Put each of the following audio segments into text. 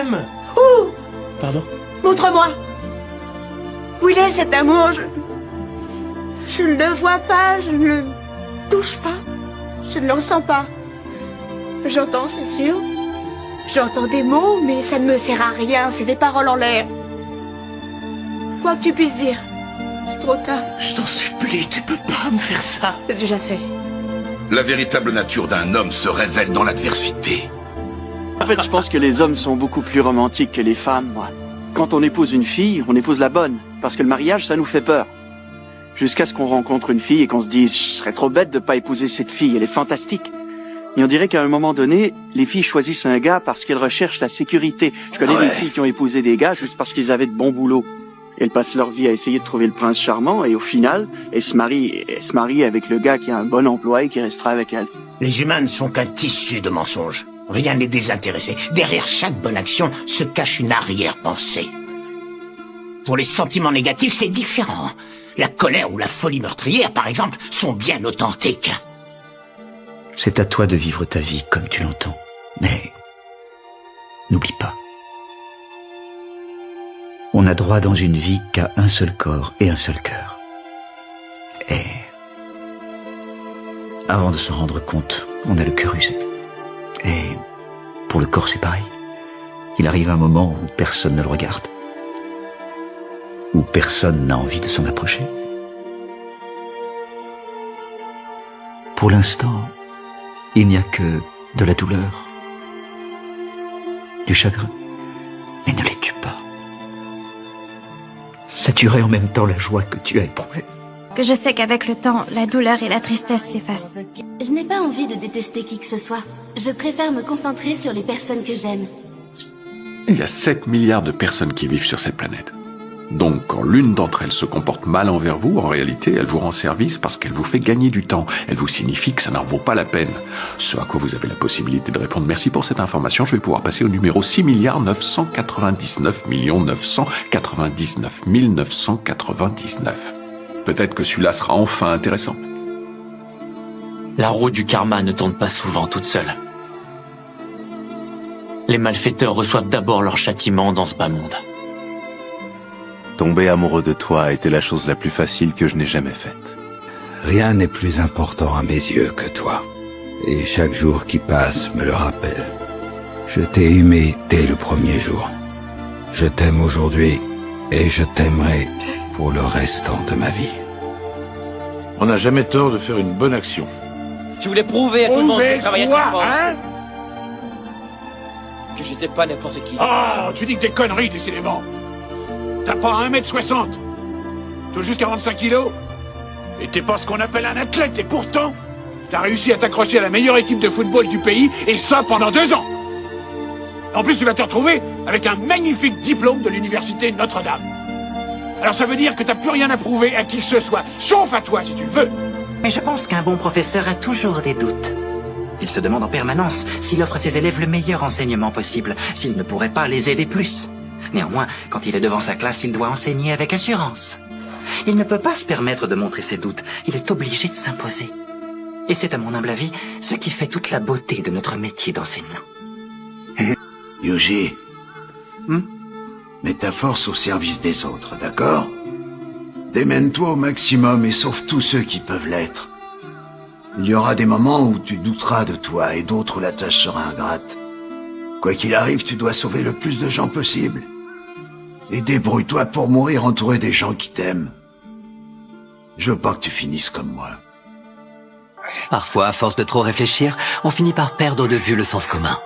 t'aime. Où? Pardon? Montre-moi. Où il est cet amour? Je ne le vois pas, je ne le touche pas, je ne le ressens pas. J'entends, c'est sûr. J'entends des mots, mais ça ne me sert à rien, c'est des paroles en l'air. Quoi que tu puisses dire, c'est trop tard. Je t'en supplie, tu peux pas me faire ça. C'est déjà fait. La véritable nature d'un homme se révèle dans l'adversité. En fait, je pense que les hommes sont beaucoup plus romantiques que les femmes, moi. Quand on épouse une fille, on épouse la bonne. Parce que le mariage, ça nous fait peur. Jusqu'à ce qu'on rencontre une fille et qu'on se dise « Je serais trop bête de pas épouser cette fille, elle est fantastique ». Et on dirait qu'à un moment donné, les filles choisissent un gars parce qu'elles recherchent la sécurité. Je connais des filles qui ont épousé des gars juste parce qu'ils avaient de bons boulots. Elles passent leur vie à essayer de trouver le prince charmant et au final, elles se marient avec le gars qui a un bon emploi et qui restera avec elles. Les humains ne sont qu'un tissu de mensonges. Rien n'est désintéressé. Derrière chaque bonne action se cache une arrière-pensée. Pour les sentiments négatifs, c'est différent. La colère ou la folie meurtrière, par exemple, sont bien authentiques. C'est à toi de vivre ta vie comme tu l'entends. Mais n'oublie pas. On n'a droit dans une vie qu'à un seul corps et un seul cœur. Et avant de s'en rendre compte, on a le cœur usé. Et pour le corps, c'est pareil. Il arrive un moment où personne ne le regarde. Où personne n'a envie de s'en approcher. Pour l'instant, il n'y a que de la douleur, du chagrin, mais ne les tue pas. Ça tuerait en même temps la joie que tu as éprouvée. Que je sais qu'avec le temps, la douleur et la tristesse s'effacent. Je n'ai pas envie de détester qui que ce soit. Je préfère me concentrer sur les personnes que j'aime. Il y a 7 milliards de personnes qui vivent sur cette planète. Donc, quand l'une d'entre elles se comporte mal envers vous, en réalité, elle vous rend service parce qu'elle vous fait gagner du temps. Elle vous signifie que ça n'en vaut pas la peine. Ce à quoi vous avez la possibilité de répondre. Merci pour cette information. Je vais pouvoir passer au numéro 6 999 999 999. Peut-être que celui-là sera enfin intéressant. La roue du karma ne tourne pas souvent toute seule. Les malfaiteurs reçoivent d'abord leur châtiment dans ce bas monde. Tomber amoureux de toi a été la chose la plus facile que je n'ai jamais faite. Rien n'est plus important à mes yeux que toi. Et chaque jour qui passe me le rappelle. Je t'ai aimé dès le premier jour. Je t'aime aujourd'hui et je t'aimerai pour le restant de ma vie. On n'a jamais tort de faire une bonne action. Je voulais prouver à tout le monde que je travaillais très fort. Hein? Que j'étais pas n'importe qui. Oh, tu dis que des conneries, décidément. T'as pas 1m60. Tout juste 45 kilos. Et t'es pas ce qu'on appelle un athlète, et pourtant, t'as réussi à t'accrocher à la meilleure équipe de football du pays, et ça pendant 2 ans. En plus, tu vas te retrouver avec un magnifique diplôme de l'université Notre-Dame. Alors ça veut dire que t'as plus rien à prouver à qui que ce soit, sauf à toi si tu le veux. Mais je pense qu'un bon professeur a toujours des doutes. Il se demande en permanence s'il offre à ses élèves le meilleur enseignement possible, s'il ne pourrait pas les aider plus. Néanmoins, quand il est devant sa classe, il doit enseigner avec assurance. Il ne peut pas se permettre de montrer ses doutes, il est obligé de s'imposer. Et c'est à mon humble avis ce qui fait toute la beauté de notre métier d'enseignant. Yuji, mets ta force au service des autres, d'accord? Démène-toi au maximum et sauve tous ceux qui peuvent l'être. Il y aura des moments où tu douteras de toi et d'autres où la tâche sera ingrate. Quoi qu'il arrive, tu dois sauver le plus de gens possible. Et débrouille-toi pour mourir entouré des gens qui t'aiment. Je veux pas que tu finisses comme moi. Parfois, à force de trop réfléchir, on finit par perdre de vue le sens commun.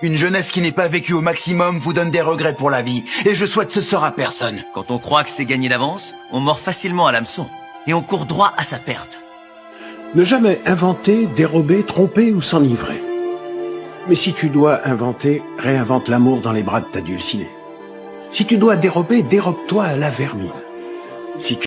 Une jeunesse qui n'est pas vécue au maximum vous donne des regrets pour la vie, et je souhaite ce sort à personne. Quand on croit que c'est gagné d'avance, on mord facilement à l'hameçon, et on court droit à sa perte. Ne jamais inventer, dérober, tromper ou s'enivrer. Mais si tu dois inventer, réinvente l'amour dans les bras de ta dulcinée. Si tu dois dérober, dérobe-toi à la vermine. Si tu